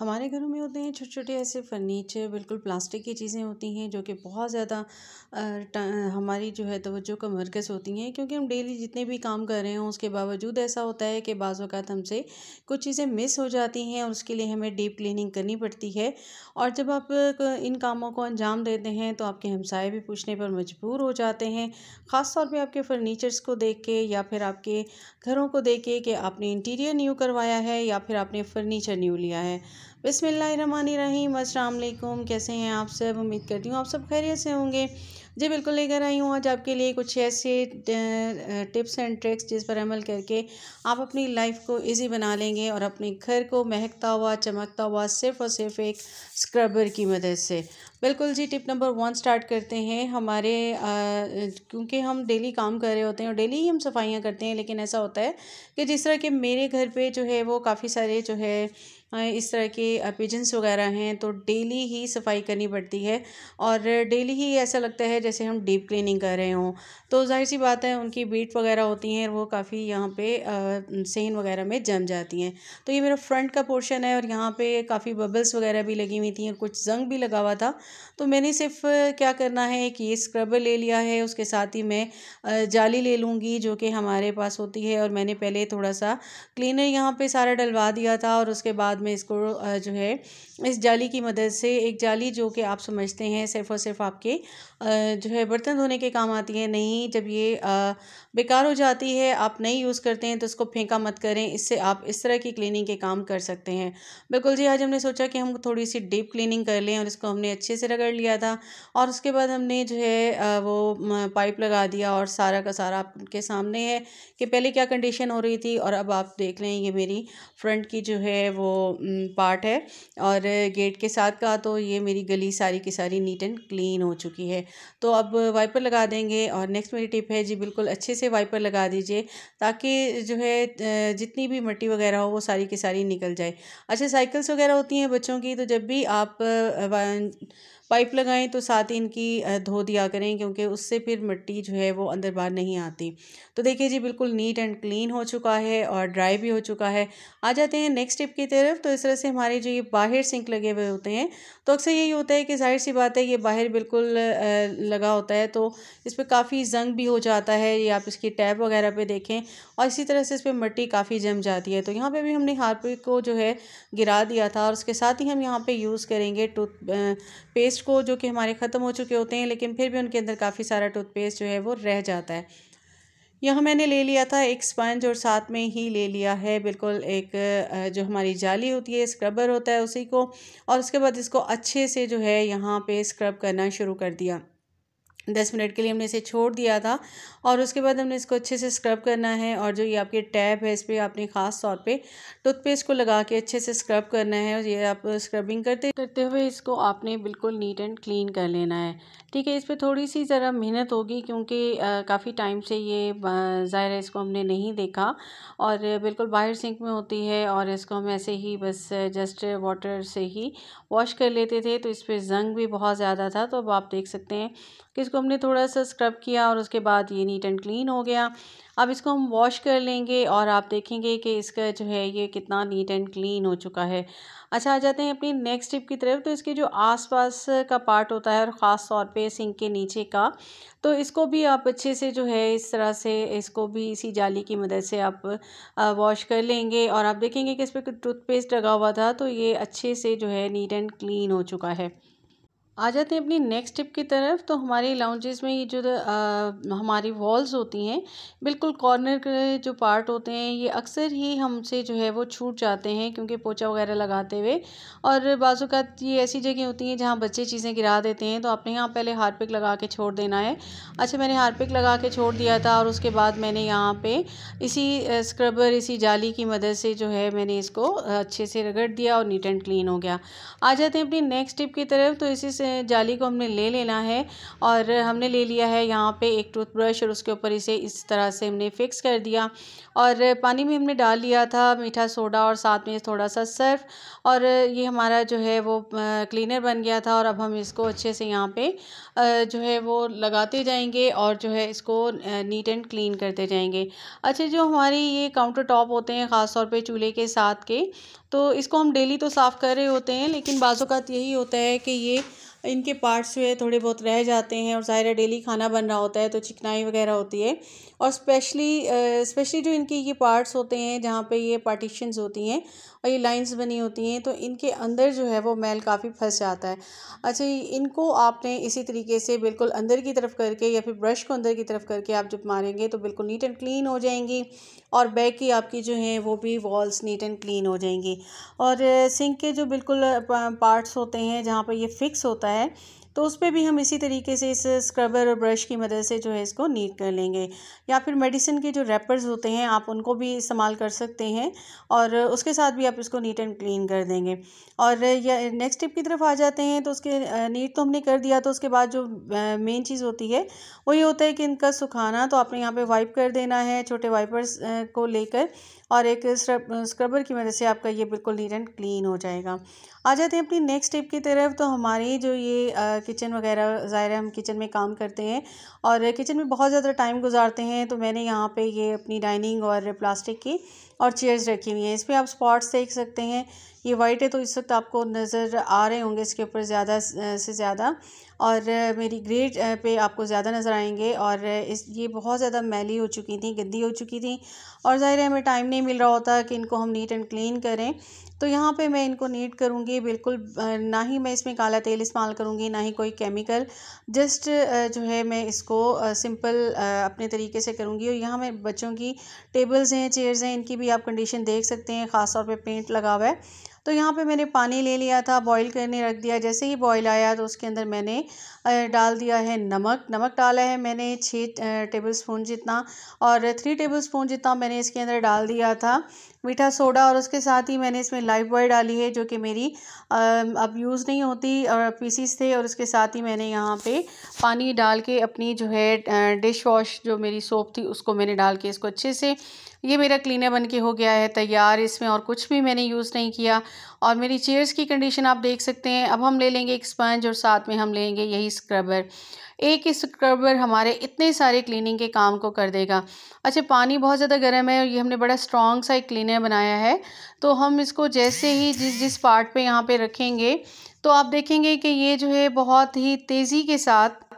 हमारे घरों में होते हैं छोटे-छोटे ऐसे फर्नीचर, बिल्कुल प्लास्टिक की चीज़ें होती हैं जो कि बहुत ज़्यादा हमारी जो है तवज्जो का मरकज़ होती हैं, क्योंकि हम डेली जितने भी काम कर रहे हों उसके बावजूद ऐसा होता है कि बाज़ औक़ात हमसे कुछ चीज़ें मिस हो जाती हैं और उसके लिए हमें डीप क्लीनिंग करनी पड़ती है। और जब आप इन कामों को अंजाम देते हैं तो आपके हमसाए भी पूछने पर मजबूर हो जाते हैं, ख़ास तौर पे आपके फर्नीचर्स को देख के या फिर आपके घरों को देख के कि आपने इंटीरियर न्यू करवाया है या फिर आपने फर्नीचर न्यू लिया है। बिस्मिल्लाहिर्रहमानिर्रहीम, अस्सलाम वालेकुम। कैसे हैं आप सब? उम्मीद करती हूँ आप सब खैरियत से होंगे। जी बिल्कुल, लेकर आई हूँ आज आपके लिए कुछ ऐसे टिप्स एंड ट्रिक्स जिस पर अमल करके आप अपनी लाइफ को इजी बना लेंगे और अपने घर को महकता हुआ चमकता हुआ सिर्फ़ और सिर्फ एक स्क्रबर की मदद से। बिल्कुल जी, टिप नंबर 1 स्टार्ट करते हैं। हमारे क्योंकि हम डेली काम कर रहे होते हैं और डेली ही हम सफाइयाँ करते हैं, लेकिन ऐसा होता है कि जिस तरह के मेरे घर पे जो है वो काफ़ी सारे जो है इस तरह के पिजन्स वगैरह हैं, तो डेली ही सफाई करनी पड़ती है और डेली ही ऐसा लगता है जैसे हम डीप क्लीनिंग कर रहे हों। तो ज़ाहिर सी बात है, उनकी बीट वगैरह होती हैं वो काफ़ी यहाँ पे सेहन वगैरह में जम जाती हैं। तो ये मेरा फ्रंट का पोर्शन है और यहाँ पे काफ़ी बबल्स वगैरह भी लगी हुई थी और कुछ जंग भी लगा हुआ था। तो मैंने सिर्फ क्या करना है कि ये स्क्रबर ले लिया है, उसके साथ ही मैं जाली ले लूँगी जो कि हमारे पास होती है। और मैंने पहले थोड़ा सा क्लीनर यहाँ पे सारा डलवा दिया था और उसके बाद में इसको जो है इस जाली की मदद से, एक जाली जो कि आप समझते हैं सिर्फ़ और सिर्फ आपके जो है बर्तन धोने के काम आती है। नहीं, जब ये बेकार हो जाती है, आप नहीं यूज़ करते हैं तो इसको फेंका मत करें। इससे आप इस तरह की क्लीनिंग के काम कर सकते हैं। बिल्कुल जी, आज हमने सोचा कि हम थोड़ी सी डीप क्लीनिंग कर लें और इसको हमने अच्छे से रगड़ लिया था और उसके बाद हमने जो है वो पाइप लगा दिया और सारा का सारा आपके सामने है कि पहले क्या कंडीशन हो रही थी और अब आप देख लें ये मेरी फ्रंट की जो है वो पार्ट है। और गेट के साथ का तो ये मेरी गली सारी की सारी नीट एंड क्लीन हो चुकी है। तो अब वाइपर लगा देंगे और नेक्स्ट मेरी टिप है जी, बिल्कुल अच्छे से वाइपर लगा दीजिए ताकि जो है जितनी भी मिट्टी वगैरह हो वो सारी की सारी निकल जाए। अच्छा, साइकिल्स वगैरह होती हैं बच्चों की, तो जब भी आप पाइप लगाएं तो साथ ही इनकी धो दिया करें, क्योंकि उससे फिर मिट्टी जो है वो अंदर बाहर नहीं आती। तो देखिए जी, बिल्कुल नीट एंड क्लीन हो चुका है और ड्राई भी हो चुका है। आ जाते हैं नेक्स्ट टिप की तरफ। तो इस तरह से हमारे जो ये बाहर सिंक लगे हुए होते हैं, तो अक्सर यही होता है कि ज़ाहिर सी बात है ये बाहर बिल्कुल लगा होता है, तो इस पर काफ़ी जंग भी हो जाता है। ये आप इसकी टैप वगैरह पे देखें और इसी तरह से इस पर मिट्टी काफ़ी जम जाती है। तो यहाँ पे भी हमने हार्पिक को जो है गिरा दिया था और उसके साथ ही हम यहाँ पे यूज़ करेंगे पेस्ट को, जो कि हमारे ख़त्म हो चुके होते हैं, लेकिन फिर भी उनके अंदर काफ़ी सारा टूथपेस्ट जो है वो रह जाता है। यहाँ मैंने ले लिया था एक स्पंज और साथ में ही ले लिया है बिल्कुल एक जो हमारी जाली होती है, स्क्रबर होता है उसी को। और उसके बाद इसको अच्छे से जो है यहाँ पे स्क्रब करना शुरू कर दिया। 10 मिनट के लिए हमने इसे छोड़ दिया था और उसके बाद हमने इसको अच्छे से स्क्रब करना है। और जो ये आपकी टैप है, इस पर आपने ख़ास तौर पे टूथपेस्ट को लगा के अच्छे से स्क्रब करना है। और ये आप स्क्रबिंग करते करते हुए इसको आपने बिल्कुल नीट एंड क्लीन कर लेना है। ठीक है, इस पर थोड़ी सी ज़रा मेहनत होगी क्योंकि काफ़ी टाइम से ये ज़ाहिर है इसको हमने नहीं देखा और बिल्कुल बाहर सिंक में होती है और इसको हम ऐसे ही बस जस्ट वाटर से ही वॉश कर लेते थे, तो इस पर जंग भी बहुत ज़्यादा था। तो अब आप देख सकते हैं कि इसको हमने थोड़ा सा स्क्रब किया और उसके बाद ये नीट एंड क्लीन हो गया। अब इसको हम वॉश कर लेंगे और आप देखेंगे कि इसका जो है ये कितना नीट एंड क्लीन हो चुका है। अच्छा, आ जाते हैं अपनी नेक्स्ट टिप की तरफ। तो इसके जो आसपास का पार्ट होता है और ख़ास तौर पे सिंक के नीचे का, तो इसको भी आप अच्छे से जो है इस तरह से इसको भी इसी जाली की मदद से आप वॉश कर लेंगे और आप देखेंगे कि इस पर टूथपेस्ट लगा हुआ था, तो ये अच्छे से जो है नीट एंड क्लीन हो चुका है। आ जाते हैं अपनी नेक्स्ट टिप की तरफ। तो हमारे लाउंजेस में ये जो हमारी वॉल्स होती हैं, बिल्कुल कॉर्नर के जो पार्ट होते हैं, ये अक्सर ही हमसे जो है वो छूट जाते हैं क्योंकि पोछा वगैरह लगाते हुए। और बाज़ औक़ात ये ऐसी जगह होती हैं जहाँ बच्चे चीज़ें गिरा देते हैं, तो आपने यहाँ पहले हार्पिक लगा के छोड़ देना है। अच्छा, मैंने हार्पिक लगा के छोड़ दिया था और उसके बाद मैंने यहाँ पे इसी स्क्रबर, इसी जाली की मदद से जो है मैंने इसको अच्छे से रगड़ दिया और नीट एंड क्लीन हो गया। आ जाते हैं अपनी नेक्स्ट टिप की तरफ। तो इसी से जाली को हमने ले लेना है और हमने ले लिया है यहाँ पे एक टूथब्रश और उसके ऊपर इसे इस तरह से हमने फिक्स कर दिया और पानी में हमने डाल लिया था मीठा सोडा और साथ में थोड़ा सा सर्फ और ये हमारा जो है वो क्लीनर बन गया था। और अब हम इसको अच्छे से यहाँ पे जो है वो लगाते जाएंगे और जो है इसको नीट एंड क्लीन करते जाएंगे। अच्छा, जो हमारी ये काउंटर टॉप होते हैं ख़ास तौर पे चूल्हे के साथ के, तो इसको हम डेली तो साफ़ कर रहे होते हैं, लेकिन बाज़ औक़ात यही होता है कि ये इनके पार्ट्स जो है थोड़े बहुत रह जाते हैं, और ज़ाहिर है डेली खाना बन रहा होता है तो चिकनाई वगैरह होती है। और स्पेशली जो इनके ये पार्ट्स होते हैं जहाँ पे ये पार्टीशंस होती हैं और ये लाइंस बनी होती हैं, तो इनके अंदर जो है वो मैल काफ़ी फंस जाता है। अच्छा, इनको आपने इसी तरीके से बिल्कुल अंदर की तरफ करके या फिर ब्रश को अंदर की तरफ करके आप जब मारेंगे तो बिल्कुल नीट एंड क्लीन हो जाएंगी, और बैक की आपकी जो हैं वो भी वॉल्स नीट एंड क्लीन हो जाएंगी। और सिंक के जो बिल्कुल पार्ट्स होते हैं जहाँ पर ये फिक्स होता है, तो उस पे भी हम इसी तरीके से इस स्क्रबर और ब्रश की मदद से जो है इसको नीट कर लेंगे। या फिर मेडिसिन के जो रैपर्स होते हैं आप उनको भी इस्तेमाल कर सकते हैं, और उसके साथ भी आप इसको नीट एंड क्लीन कर देंगे। और या नेक्स्ट टिप की तरफ आ जाते हैं, तो उसके नीट तो हमने कर दिया, तो उसके बाद जो मेन चीज़ होती है वो ये होता है कि इनका सुखाना। तो आपने यहाँ पे वाइप कर देना है छोटे वाइपर्स को लेकर, और एक स्क्रबर की मदद से आपका ये बिल्कुल नीट एंड क्लीन हो जाएगा। आ जाते हैं अपनी नेक्स्ट टिप की तरफ। तो हमारी जो ये किचन वगैरह, ज़ाहिर है हम किचन में काम करते हैं और किचन में बहुत ज़्यादा टाइम गुजारते हैं, तो मैंने यहाँ पे ये अपनी डाइनिंग और प्लास्टिक की और चेयर्स रखी हुई हैं। इस पर आप स्पॉट्स देख सकते हैं, ये वाइट है तो इस वक्त आपको नज़र आ रहे होंगे इसके ऊपर ज़्यादा से ज़्यादा, और मेरी ग्रेट पे आपको ज़्यादा नज़र आएंगे। और ये बहुत ज़्यादा मैली हो चुकी थी, गंदी हो चुकी थी, और ज़ाहिर है हमें टाइम नहीं मिल रहा होता कि इनको हम नीट एंड क्लीन करें। तो यहाँ पे मैं इनको नीट करूँगी बिल्कुल, ना ही मैं इसमें काला तेल इस्तेमाल करूँगी, ना ही कोई केमिकल, जस्ट जो है मैं इसको सिंपल अपने तरीके से करूँगी। और यहाँ मैं बच्चों की टेबल्स हैं, चेयर्स हैं, इनकी भी आप कंडीशन देख सकते हैं, ख़ास तौर पे पेंट लगा हुआ है। तो यहाँ पे मैंने पानी ले लिया था, बॉईल करने रख दिया। जैसे ही बॉईल आया तो उसके अंदर मैंने डाल दिया है नमक डाला है मैंने 6 टेबल स्पून जितना, और 3 टेबल स्पून जितना मैंने इसके अंदर डाल दिया था मीठा सोडा। और उसके साथ ही मैंने इसमें लाइफ बॉय डाली है, जो कि मेरी अब यूज़ नहीं होती, और पीसीस थे। और उसके साथ ही मैंने यहाँ पे पानी डाल के अपनी जो है डिश वॉश जो मेरी सोप थी उसको मैंने डाल के इसको अच्छे से, ये मेरा क्लीनर बन के हो गया है तैयार। इसमें और कुछ भी मैंने यूज़ नहीं किया। और मेरी चेयर्स की कंडीशन आप देख सकते हैं। अब हम ले लेंगे एक स्पंज, और साथ में हम लेंगे यही स्क्रबर। एक ही स्क्रबर हमारे इतने सारे क्लीनिंग के काम को कर देगा। अच्छा, पानी बहुत ज़्यादा गर्म है और ये हमने बड़ा स्ट्रॉन्ग सा एक क्लीनर बनाया है। तो हम इसको जैसे ही जिस पार्ट पे यहाँ पे रखेंगे, तो आप देखेंगे कि ये जो है बहुत ही तेज़ी के साथ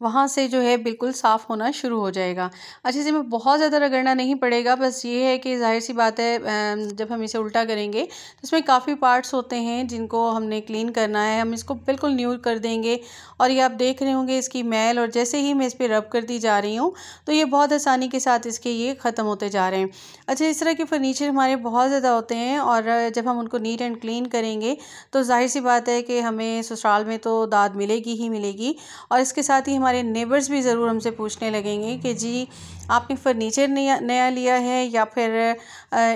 वहाँ से जो है बिल्कुल साफ़ होना शुरू हो जाएगा। अच्छे से में बहुत ज़्यादा रगड़ना नहीं पड़ेगा, बस ये है कि ज़ाहिर सी बात है जब हम इसे उल्टा करेंगे तो इसमें काफ़ी पार्ट्स होते हैं जिनको हमने क्लीन करना है। हम इसको बिल्कुल न्यू कर देंगे, और ये आप देख रहे होंगे इसकी मैल, और जैसे ही मैं इस पर रब करती जा रही हूँ तो ये बहुत आसानी के साथ इसके ये ख़त्म होते जा रहे हैं। अच्छा, इस तरह के फ़र्नीचर हमारे बहुत ज़्यादा होते हैं, और जब हम उनको नीट एंड क्लीन करेंगे तो ज़ाहिर सी बात है कि हमें ससुराल में तो दाद मिलेगी ही मिलेगी। और इसके साथ ही हमारे नेबर्स भी ज़रूर हमसे पूछने लगेंगे कि जी आपने फ़र्नीचर नया लिया है, या फिर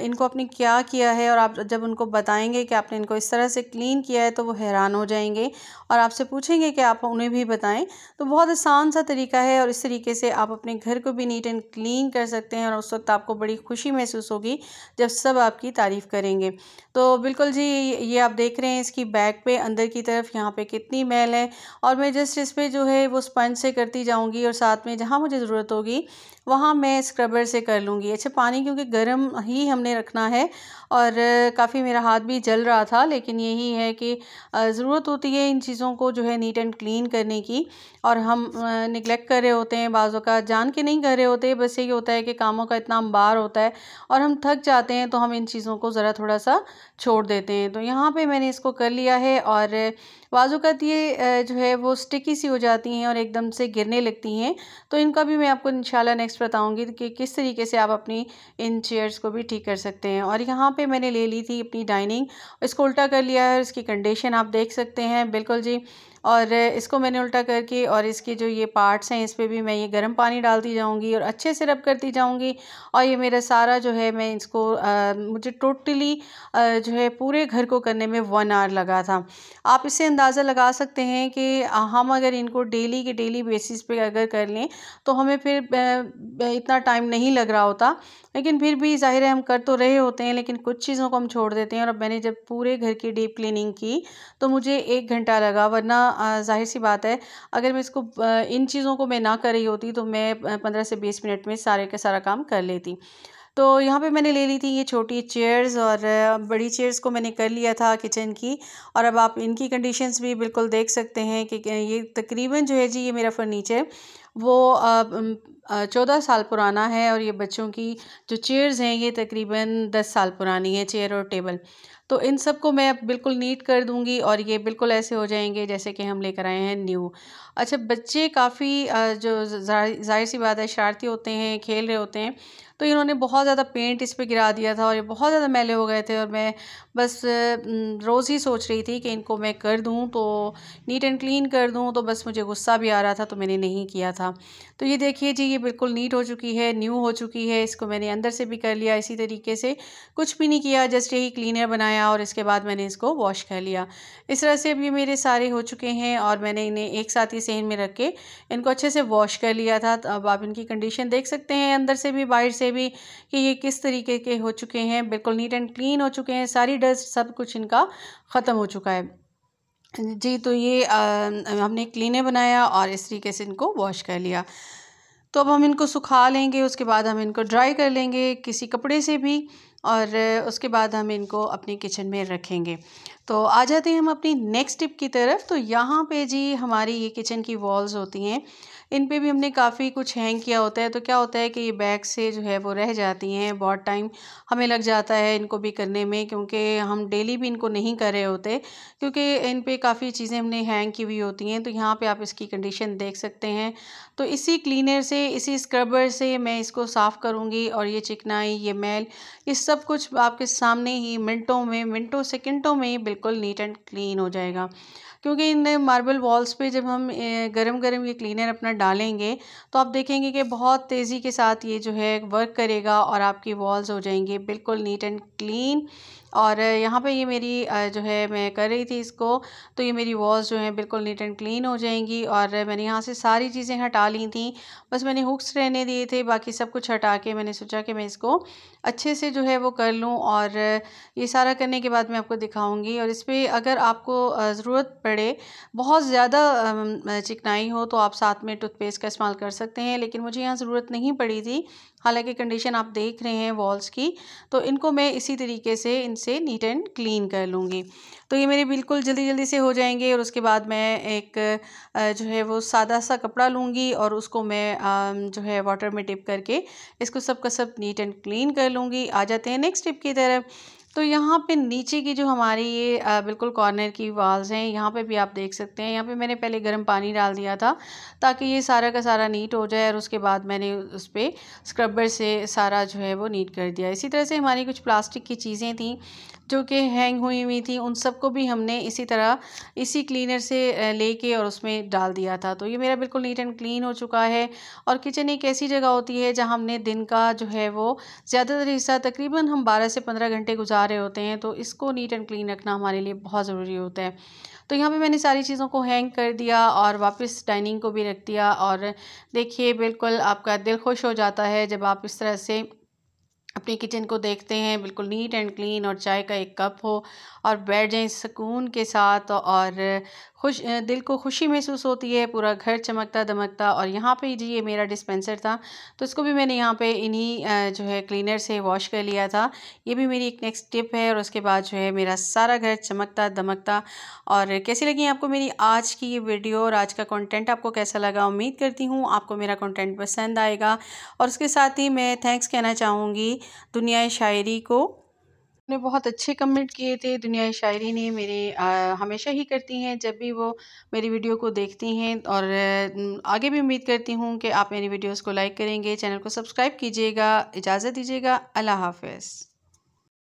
इनको आपने क्या किया है। और आप जब उनको बताएंगे कि आपने इनको इस तरह से क्लीन किया है तो वो हैरान हो जाएंगे और आपसे पूछेंगे कि आप उन्हें भी बताएं। तो बहुत आसान सा तरीका है, और इस तरीके से आप अपने घर को भी नीट एंड क्लीन कर सकते हैं, और उस वक्त आपको बड़ी खुशी महसूस होगी जब सब आपकी तारीफ़ करेंगे। तो बिल्कुल जी, ये आप देख रहे हैं इसकी बैक पे अंदर की तरफ यहाँ पे कितनी मैल है, और मैं जस्ट इस पर जो है वो स्पंज से करती जाऊँगी, और साथ में जहाँ मुझे ज़रूरत होगी वहाँ मैं स्क्रबर से कर लूँगी। अच्छा, पानी क्योंकि गर्म ही हमने रखना है, और काफ़ी मेरा हाथ भी जल रहा था, लेकिन यही है कि ज़रूरत होती है इन चीज़ों को जो है नीट एंड क्लीन करने की, और हम निगलेक्ट कर रहे होते हैं, बाज़ों का जान के नहीं कर रहे होते। बस यही होता है कि कामों का इतना अंबार होता है और हम थक जाते हैं, तो हम इन चीज़ों को ज़रा थोड़ा सा छोड़ देते हैं। तो यहाँ पे मैंने इसको कर लिया है, और बाज़ोक़ात ये जो है वो स्टिकी सी हो जाती हैं और एकदम से गिरने लगती हैं। तो इनका भी मैं आपको इंशाल्लाह नेक्स्ट बताऊंगी कि किस तरीके से आप अपनी इन चेयर्स को भी ठीक कर सकते हैं। और यहाँ पे मैंने ले ली थी अपनी डाइनिंग, इसको उल्टा कर लिया है, इसकी कंडीशन आप देख सकते हैं बिल्कुल जी। और इसको मैंने उल्टा करके, और इसके जो ये पार्ट्स हैं इस पर भी मैं ये गर्म पानी डालती जाऊंगी और अच्छे से रब करती जाऊंगी। और ये मेरा सारा जो है मैं इसको मुझे टोटली जो है पूरे घर को करने में 1 आवर लगा था। आप इससे अंदाज़ा लगा सकते हैं कि हम अगर इनको डेली के डेली बेसिस पे अगर कर लें तो हमें फिर इतना टाइम नहीं लग रहा होता। लेकिन फिर भी ज़ाहिर है हम कर तो रहे होते हैं, लेकिन कुछ चीज़ों को हम छोड़ देते हैं। और अब मैंने जब पूरे घर की डीप क्लीनिंग की तो मुझे 1 घंटा लगा, वरना ज़ाहिर सी बात है अगर मैं इसको इन चीज़ों को मैं ना कर रही होती तो मैं 15 से 20 मिनट में सारे का सारा काम कर लेती। तो यहाँ पे मैंने ले ली थी ये छोटी चेयर्स, और बड़ी चेयर्स को मैंने कर लिया था किचन की। और अब आप इनकी कंडीशंस भी बिल्कुल देख सकते हैं कि ये तकरीबन जो है जी ये मेरा फर्नीचर वो 14 साल पुराना है, और ये बच्चों की जो चेयर्स हैं ये तकरीबन 10 साल पुरानी है, चेयर और टेबल। तो इन सब को मैं अब बिल्कुल नीट कर दूंगी और ये बिल्कुल ऐसे हो जाएंगे जैसे कि हम लेकर आए हैं न्यू। अच्छा, बच्चे काफ़ी जो जाहिर सी बात है शरारती होते हैं, खेल रहे होते हैं, तो इन्होंने बहुत ज़्यादा पेंट इस पे गिरा दिया था और ये बहुत ज़्यादा मैले हो गए थे। और मैं बस रोज़ ही सोच रही थी कि इनको मैं कर दूं, तो नीट एंड क्लीन कर दूं, तो बस मुझे गुस्सा भी आ रहा था तो मैंने नहीं किया था। तो ये देखिए जी, ये बिल्कुल नीट हो चुकी है, न्यू हो चुकी है। इसको मैंने अंदर से भी कर लिया इसी तरीके से, कुछ भी नहीं किया, जस्ट यही क्लीनर बनाया और इसके बाद मैंने इसको वॉश कर लिया। इस तरह से अब ये मेरे सारे हो चुके हैं और मैंने इन्हें एक साथ ही सेन में रख के इनको अच्छे से वॉश कर लिया था। तो अब आप इनकी कंडीशन देख सकते हैं अंदर से भी बाहर से भी कि ये किस तरीके के हो चुके हैं, बिल्कुल नीट एंड क्लीन हो चुके हैं, सारी डस्ट सब कुछ इनका ख़त्म हो चुका है जी। तो ये हमने क्लीनर बनाया और इस तरीके से इनको वॉश कर लिया। तो अब हम इनको सुखा लेंगे, उसके बाद हम इनको ड्राई कर लेंगे किसी कपड़े से भी, और उसके बाद हम इनको अपनी किचन में रखेंगे। तो आ जाते हैं हम अपनी नेक्स्ट टिप की तरफ। तो यहाँ पे जी हमारी ये किचन की वॉल्स होती हैं, इन पे भी हमने काफ़ी कुछ हैंग किया होता है। तो क्या होता है कि ये बैग से जो है वो रह जाती हैं, बहुत टाइम हमें लग जाता है इनको भी करने में, क्योंकि हम डेली भी इनको नहीं कर रहे होते, क्योंकि इन पे काफ़ी चीज़ें हमने हैंग की हुई होती हैं। तो यहाँ पे आप इसकी कंडीशन देख सकते हैं। तो इसी क्लीनर से, इसी स्क्रबर से मैं इसको साफ़ करूँगी और ये चिकनाई, ये मैल, ये सब कुछ आपके सामने ही मिनटों में, मिनटों सेकंडों में ही बिल्कुल नीट एंड क्लीन हो जाएगा। क्योंकि इन मार्बल वॉल्स पे जब हम गरम गरम ये क्लीनर अपना डालेंगे तो आप देखेंगे कि बहुत तेज़ी के साथ ये जो है वर्क करेगा और आपकी वॉल्स हो जाएंगी बिल्कुल नीट एंड क्लीन। और यहाँ पे ये मेरी जो है मैं कर रही थी इसको, तो ये मेरी वॉल्स जो हैं बिल्कुल नीट एंड क्लीन हो जाएंगी। और मैंने यहाँ से सारी चीज़ें हटा ली थी, बस मैंने हुक्स रहने दिए थे, बाकी सब कुछ हटा के मैंने सोचा कि मैं इसको अच्छे से जो है वो कर लूँ। और ये सारा करने के बाद मैं आपको दिखाऊंगी। और इस पर अगर आपको ज़रूरत पड़े, बहुत ज़्यादा चिकनाई हो, तो आप साथ में टूथपेस्ट का इस्तेमाल कर सकते हैं, लेकिन मुझे यहाँ ज़रूरत नहीं पड़ी थी। हालांकि कंडीशन आप देख रहे हैं वॉल्स की, तो इनको मैं इसी तरीके से इनसे नीट एंड क्लीन कर लूँगी। तो ये मेरे बिल्कुल जल्दी जल्दी से हो जाएंगे। और उसके बाद मैं एक जो है वो सादा सा कपड़ा लूँगी और उसको मैं जो है वाटर में डिप करके इसको सब का सब नीट एंड क्लीन कर लूँगी। आ जाते हैं नेक्स्ट टिप की तरफ। तो यहाँ पे नीचे की जो हमारी ये बिल्कुल कॉर्नर की वॉल्स हैं, यहाँ पे भी आप देख सकते हैं, यहाँ पे मैंने पहले गर्म पानी डाल दिया था ताकि ये सारा का सारा नीट हो जाए, और उसके बाद मैंने उस पर स्क्रबर से सारा जो है वो नीट कर दिया। इसी तरह से हमारी कुछ प्लास्टिक की चीज़ें थी जो कि हैंग हुई हुई थी, उन सबको भी हमने इसी तरह इसी क्लीनर से लेके और उसमें डाल दिया था। तो ये मेरा बिल्कुल नीट एंड क्लीन हो चुका है। और किचन एक ऐसी जगह होती है जहाँ हमने दिन का जो है वो ज़्यादातर हिस्सा, तकरीबन हम 12 से 15 घंटे गुजार रहे होते हैं, तो इसको नीट एंड क्लीन रखना हमारे लिए बहुत ज़रूरी होता है। तो यहाँ पे मैंने सारी चीज़ों को हैंग कर दिया और वापस डाइनिंग को भी रख दिया। और देखिए बिल्कुल आपका दिल खुश हो जाता है जब आप इस तरह से अपनी किचन को देखते हैं, बिल्कुल नीट एंड क्लीन, और चाय का एक कप हो और बैठ जाएं सुकून के साथ, और दिल को खुशी महसूस होती है, पूरा घर चमकता दमकता। और यहाँ पे जी ये मेरा डिस्पेंसर था, तो इसको भी मैंने यहाँ पे इन्हीं जो है क्लीनर से वॉश कर लिया था। ये भी मेरी एक नेक्स्ट टिप है। और उसके बाद जो है मेरा सारा घर चमकता दमकता। और कैसी लगी आपको मेरी आज की ये वीडियो और आज का कंटेंट आपको कैसा लगा? उम्मीद करती हूँ आपको मेरा कंटेंट पसंद आएगा। और उसके साथ ही मैं थैंक्स कहना चाहूँगी दुनिया शायरी को। ने बहुत अच्छे कमेंट किए थे। दुनिया शायरी ने मेरे हमेशा ही करती हैं जब भी वो मेरी वीडियो को देखती हैं। और आगे भी उम्मीद करती हूँ कि आप मेरी वीडियोस को लाइक करेंगे, चैनल को सब्सक्राइब कीजिएगा। इजाज़त दीजिएगा। अल्लाह हाफ़िज़।